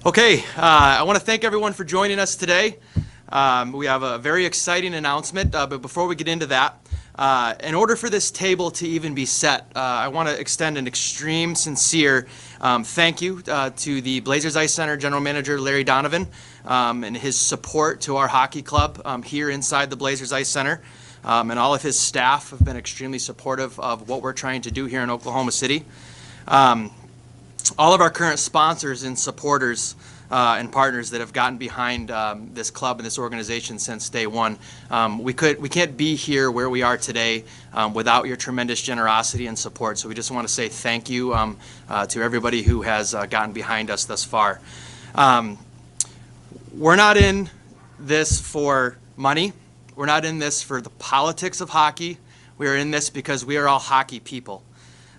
Okay, I want to thank everyone for joining us today. We have a very exciting announcement, but before we get into that, in order for this table to even be set, I want to extend an extreme, sincere thank you to the Blazers Ice Center General Manager Larry Donovan and his support to our hockey club here inside the Blazers Ice Center. And all of his staff have been extremely supportive of what we're trying to do here in Oklahoma City. All of our current sponsors and supporters and partners that have gotten behind this club and this organization since day one. We can't be here where we are today without your tremendous generosity and support. So we just want to say thank you to everybody who has gotten behind us thus far. We're not in this for money. We're not in this for the politics of hockey. We are in this because we are all hockey people.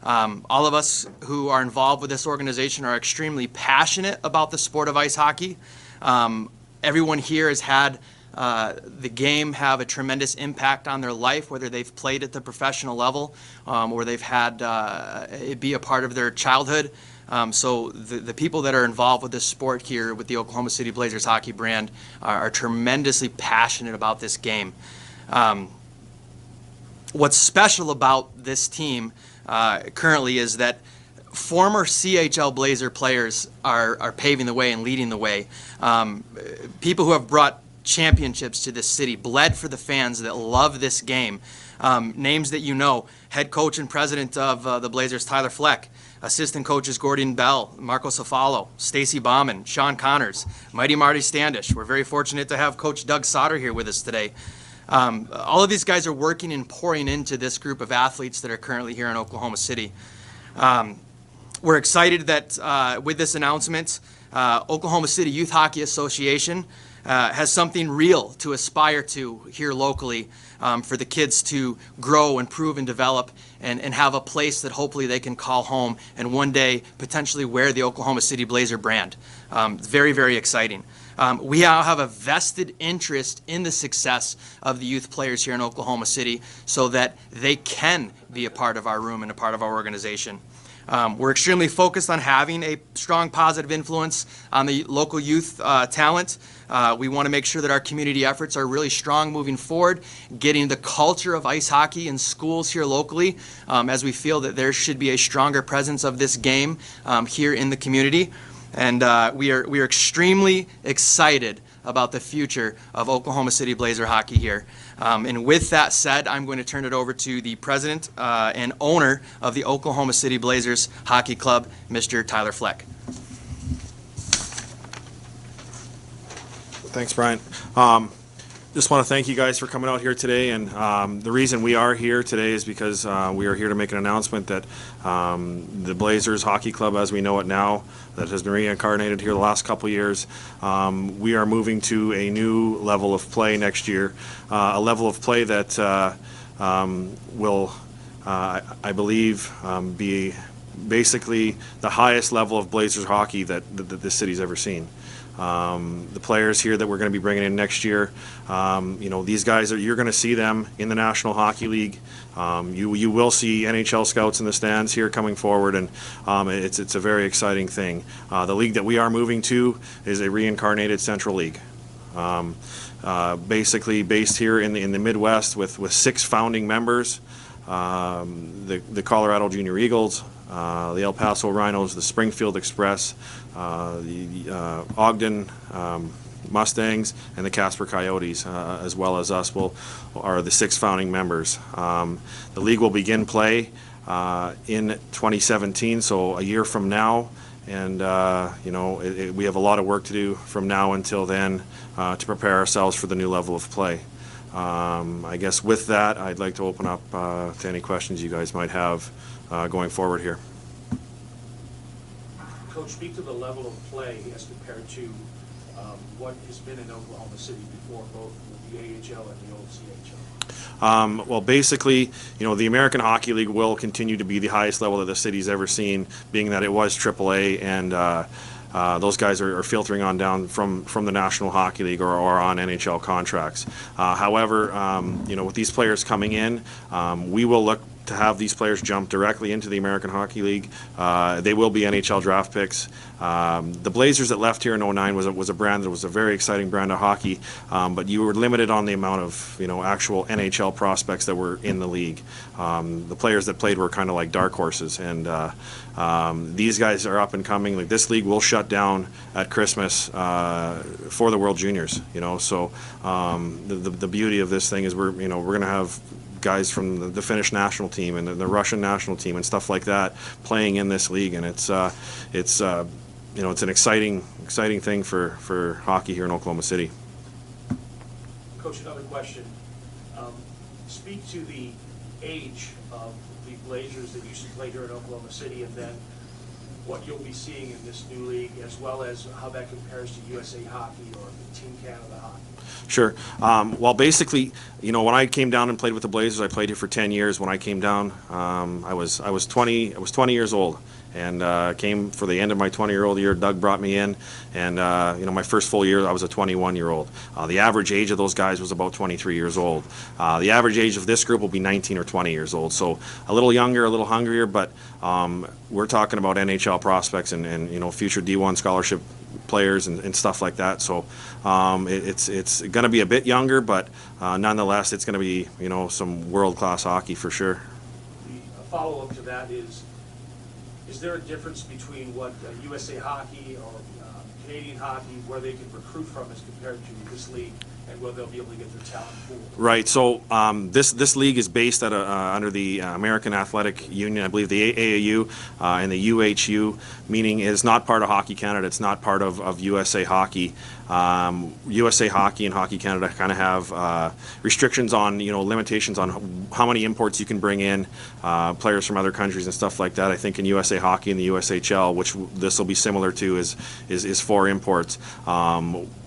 All of us who are involved with this organization are extremely passionate about the sport of ice hockey. Everyone here has had the game have a tremendous impact on their life, whether they've played at the professional level or they've had it be a part of their childhood. So the people that are involved with this sport here with the Oklahoma City Blazers hockey brand are tremendously passionate about this game. What's special about this team currently is that former CHL Blazer players are paving the way and leading the way. People who have brought championships to this city, bled for the fans that love this game. Names that you know: head coach and president of the Blazers, Tyler Fleck; assistant coaches Gordon Bell, Marco Cefalo, Stacy Bauman, Sean Connors, Mighty Marty Standish. We're very fortunate to have Coach Doug Sauter here with us today. All of these guys are working and pouring into this group of athletes that are currently here in Oklahoma City. We're excited that with this announcement, Oklahoma City Youth Hockey Association has something real to aspire to here locally for the kids to grow, improve, and develop and have a place that hopefully they can call home and one day potentially wear the Oklahoma City Blazer brand. Very, very exciting. We now have a vested interest in the success of the youth players here in Oklahoma City so that they can be a part of our room and a part of our organization. We're extremely focused on having a strong positive influence on the local youth talent. We want to make sure that our community efforts are really strong moving forward, getting the culture of ice hockey in schools here locally, as we feel that there should be a stronger presence of this game here in the community. And we are extremely excited about the future of Oklahoma City Blazer hockey here. And with that said, I'm going to turn it over to the president and owner of the Oklahoma City Blazers Hockey Club, Mr. Tyler Fleck. Thanks, Brian. Just want to thank you guys for coming out here today, and the reason we are here today is because we are here to make an announcement that the Blazers Hockey Club, as we know it now, that has been reincarnated here the last couple years, we are moving to a new level of play next year, a level of play that will, I believe, be basically the highest level of Blazers hockey that this city's ever seen. The players here that we're going to be bringing in next year, these guys, you're going to see them in the National Hockey League. You will see NHL scouts in the stands here coming forward, and it's a very exciting thing. The league that we are moving to is a reincarnated Central League. Basically based here in the Midwest with 6 founding members: the Colorado Junior Eagles, the El Paso Rhinos, the Springfield Express, the Ogden Mustangs, and the Casper Coyotes, as well as us, are the 6 founding members. The league will begin play in 2017, so a year from now, and we have a lot of work to do from now until then to prepare ourselves for the new level of play. I guess with that, I'd like to open up to any questions you guys might have going forward here. Coach, speak to the level of play as compared to what has been in Oklahoma City before, both with the AHL and the old CHL. Well, basically, the American Hockey League will continue to be the highest level that the city's ever seen, being that it was AAA, and those guys are filtering on down from the National Hockey League or on NHL contracts. However, with these players coming in, we will look to have these players jump directly into the American Hockey League. They will be NHL draft picks. The Blazers that left here in '09 was a brand that was a very exciting brand of hockey, but you were limited on the amount of actual NHL prospects that were in the league. The players that played were kind of like dark horses, and these guys are up and coming. Like, this league will shut down at Christmas for the World Juniors. So the beauty of this thing is we're going to have guys from the Finnish national team and the Russian national team and stuff like that playing in this league, and it's an exciting thing for hockey here in Oklahoma City. Coach, another question. Speak to the age of the Blazers that used to play here in Oklahoma City, and then what you'll be seeing in this new league, as well as how that compares to USA Hockey or Team Canada Hockey. Sure. Well, basically, when I came down and played with the Blazers, I played here for 10 years. When I came down, I was 20 years old, and came for the end of my 20-year-old year. Doug brought me in, and my first full year, I was a 21-year-old. The average age of those guys was about 23 years old. The average age of this group will be 19 or 20 years old, so a little younger, a little hungrier, but we're talking about NHL prospects and future D1 scholarship players and stuff like that. So it's going to be a bit younger, but nonetheless, it's going to be some world-class hockey for sure. The follow-up to that is there a difference between what USA Hockey or Canadian hockey, where they can recruit from, as compared to this league, and where they'll be able to get their talent pool? Right. So this league is based at under the American Athletic Union, I believe the AAU and the UHU, meaning it's not part of Hockey Canada. It's not part of USA Hockey. USA Hockey and Hockey Canada kind of have restrictions on, limitations on how many imports you can bring in, players from other countries and stuff like that. I think in USA Hockey and the USHL, which this will be similar to, is for imports.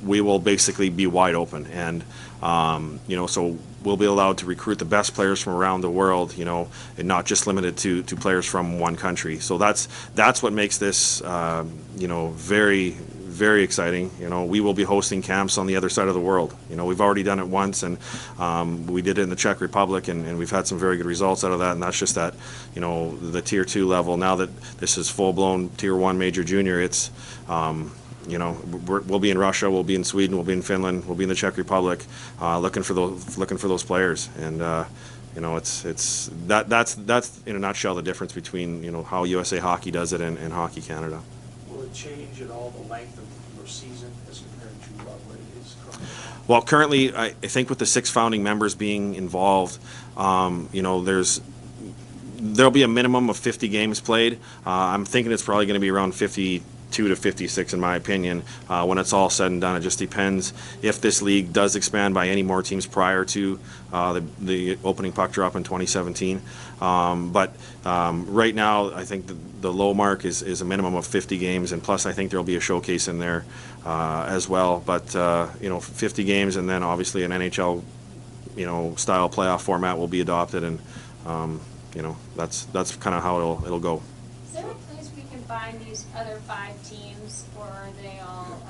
We will basically be wide open, and so we'll be allowed to recruit the best players from around the world, and not just limited to players from one country. So that's what makes this very, very exciting. We will be hosting camps on the other side of the world. We've already done it once, and we did it in the Czech Republic, and we've had some very good results out of that. And that's just at the Tier 2 level. Now that this is full-blown Tier 1 major junior, it's we'll be in Russia, we'll be in Sweden, we'll be in Finland, we'll be in the Czech Republic, looking for those players. And it's that's in a nutshell the difference between how USA Hockey does it and Hockey Canada. Will it change at all the length of your season as compared to what it is currently? Well, currently, I think with the 6 founding members being involved, there'll be a minimum of 50 games played. I'm thinking it's probably going to be around 52 to 56, in my opinion, when it's all said and done. It just depends if this league does expand by any more teams prior to the opening puck drop in 2017. But right now, I think the low mark is a minimum of 50 games, and plus I think there'll be a showcase in there as well. But 50 games, and then obviously an NHL style playoff format will be adopted, and that's kind of how it'll go. Is there a place we can find these other 5 teams, or are they all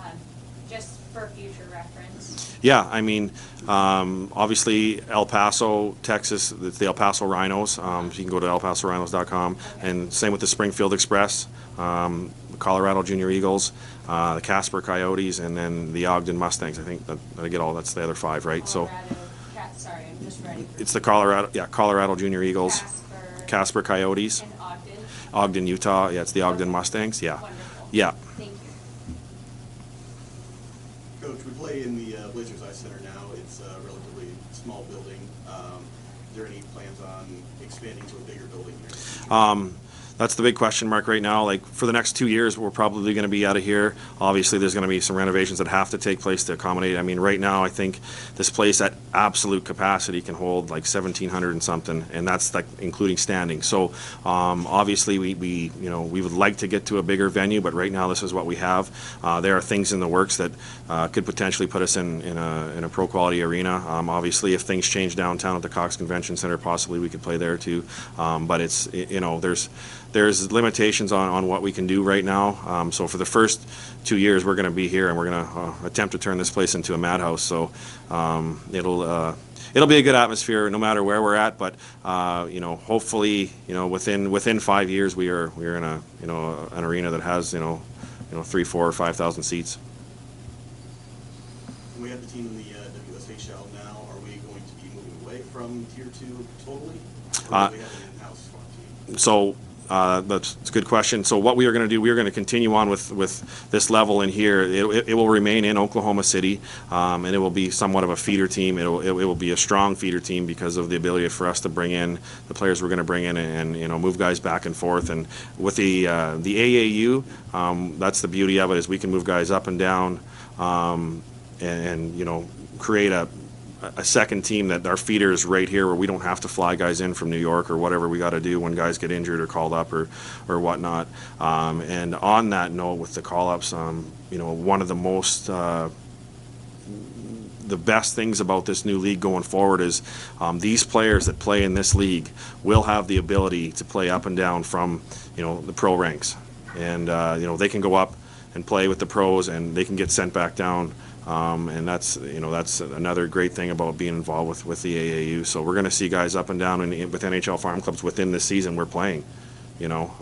just for future reference? Yeah, I mean, obviously El Paso, Texas, it's the El Paso Rhinos. So you can go to elpasorhinos.com, Okay. and same with the Springfield Express, the Colorado Junior Eagles, the Casper Coyotes, and then the Ogden Mustangs. I think I get all that's the other 5, right? Sorry, I'm just ready. So it's the Colorado Junior Eagles, Casper Coyotes, And Ogden. Ogden, Utah. Yeah, it's the Ogden Mustangs. Yeah, Wonderful. yeah. Thank you. Coach, we play in the Blazers Ice Center now. It's a relatively small building. Is there any plans on expanding to a bigger building here? That's the big question mark right now. Like, for the next 2 years, we're probably going to be out of here. Obviously, there's going to be some renovations that have to take place to accommodate. I mean, right now, I think this place at absolute capacity can hold like 1,700 and something, and that's like including standing. So, obviously, we would like to get to a bigger venue, but right now, this is what we have. There are things in the works that could potentially put us in a pro quality arena. Obviously, if things change downtown at the Cox Convention Center, possibly we could play there too. But it's there's limitations on what we can do right now. So for the first 2 years, we're going to be here, and we're going to attempt to turn this place into a madhouse. So it'll be a good atmosphere no matter where we're at. But you know, hopefully, you know, within 5 years we're in a, you know, an arena that has, you know, 3, 4, or 5,000 seats. We have the team in the WSHL now. Are we going to be moving away from Tier 2 totally? Or do we have an in-house swap team? So that's a good question. So what we are going to do, we are going to continue on with this level in here. It will remain in Oklahoma City, and it will be somewhat of a feeder team. It will be a strong feeder team because of the ability for us to bring in the players we're going to bring in, and you know, move guys back and forth. And with the AAU, that's the beauty of it, is we can move guys up and down, and you know, create a second team that our feeder is right here, where we don't have to fly guys in from New York or whatever we got to do when guys get injured or called up or whatnot. And on that note, with the call-ups, you know, one of the most the best things about this new league going forward is these players that play in this league will have the ability to play up and down from, you know, the pro ranks, and you know, they can go up and play with the pros, and they can get sent back down. And that's, you know, that's another great thing about being involved with the AAU. So we're going to see guys up and down with NHL farm clubs within this season we're playing, you know.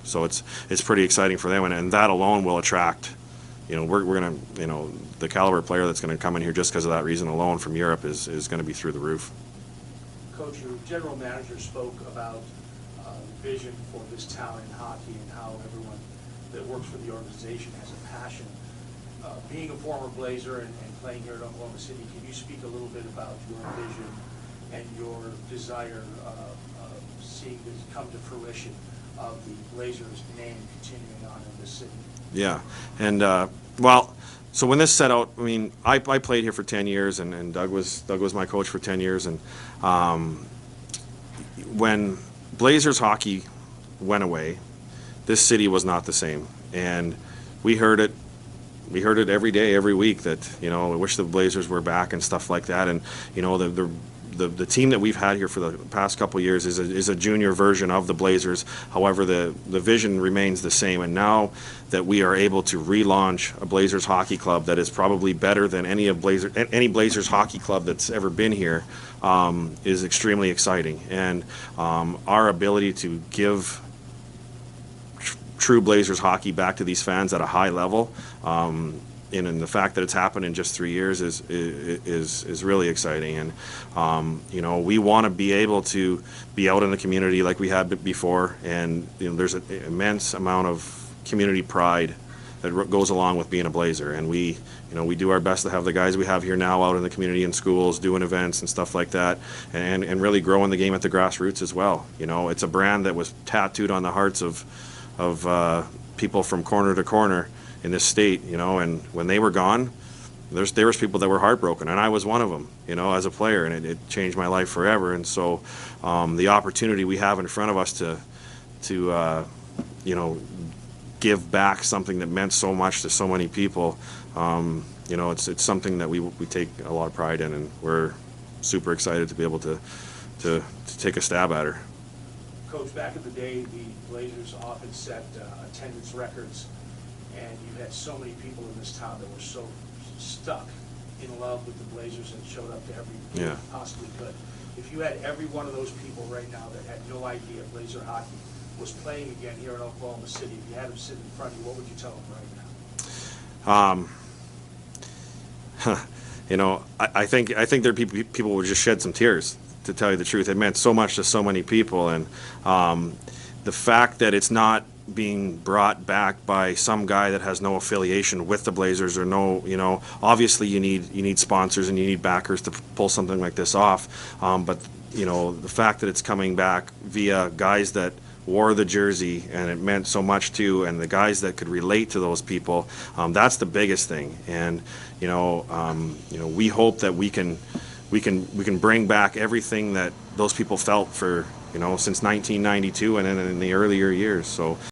So it's pretty exciting for them, and that alone will attract, you know, we're going to, you know, the caliber player that's going to come in here just because of that reason alone from Europe is going to be through the roof. Coach, your general manager spoke about vision for this town in hockey and how everyone that works for the organization has a passion. Being a former Blazer and playing here at Oklahoma City, can you speak a little bit about your vision and your desire of seeing this come to fruition of the Blazers' name continuing on in this city? Yeah, and well, so when this set out, I mean, I played here for 10 years, and Doug was my coach for 10 years, and when Blazers hockey went away, this city was not the same, and we heard it. We heard it every day, every week, that, you know, I wish the Blazers were back and stuff like that. And, you know, the team that we've had here for the past couple of years is a junior version of the Blazers. However, the vision remains the same. And now that we are able to relaunch a Blazers hockey club that is probably better than any Blazers hockey club that's ever been here, is extremely exciting. And our ability to give true Blazers hockey back to these fans at a high level, and the fact that it's happened in just 3 years is really exciting. And you know, we want to be able to be out in the community like we had before, and you know, there's an immense amount of community pride that goes along with being a Blazer, and we do our best to have the guys we have here now out in the community, in schools, doing events and stuff like that, and really growing the game at the grassroots as well. You know, it's a brand that was tattooed on the hearts of people from corner to corner in this state, you know, and when they were gone, there was people that were heartbroken, and I was one of them, you know, as a player, and it changed my life forever. And so the opportunity we have in front of us to you know, give back something that meant so much to so many people, you know, it's something that we take a lot of pride in, and we're super excited to be able to take a stab at her. Coach, back in the day, the Blazers often set attendance records, and you had so many people in this town that were so stuck in love with the Blazers and showed up to every game Yeah. possibly could. If you had every one of those people right now that had no idea Blazer hockey was playing again here in Oklahoma City, if you had them sitting in front of you, what would you tell them right now? You know, I think there people would just shed some tears, to tell you the truth. It meant so much to so many people, and the fact that it's not being brought back by some guy that has no affiliation with the Blazers, or no, you know, obviously you need sponsors and you need backers to pull something like this off, but you know, the fact that it's coming back via guys that wore the jersey and it meant so much to, and the guys that could relate to those people, that's the biggest thing. And you know, we hope that we can bring back everything that those people felt for, you know, since 1992 and then in the earlier years. So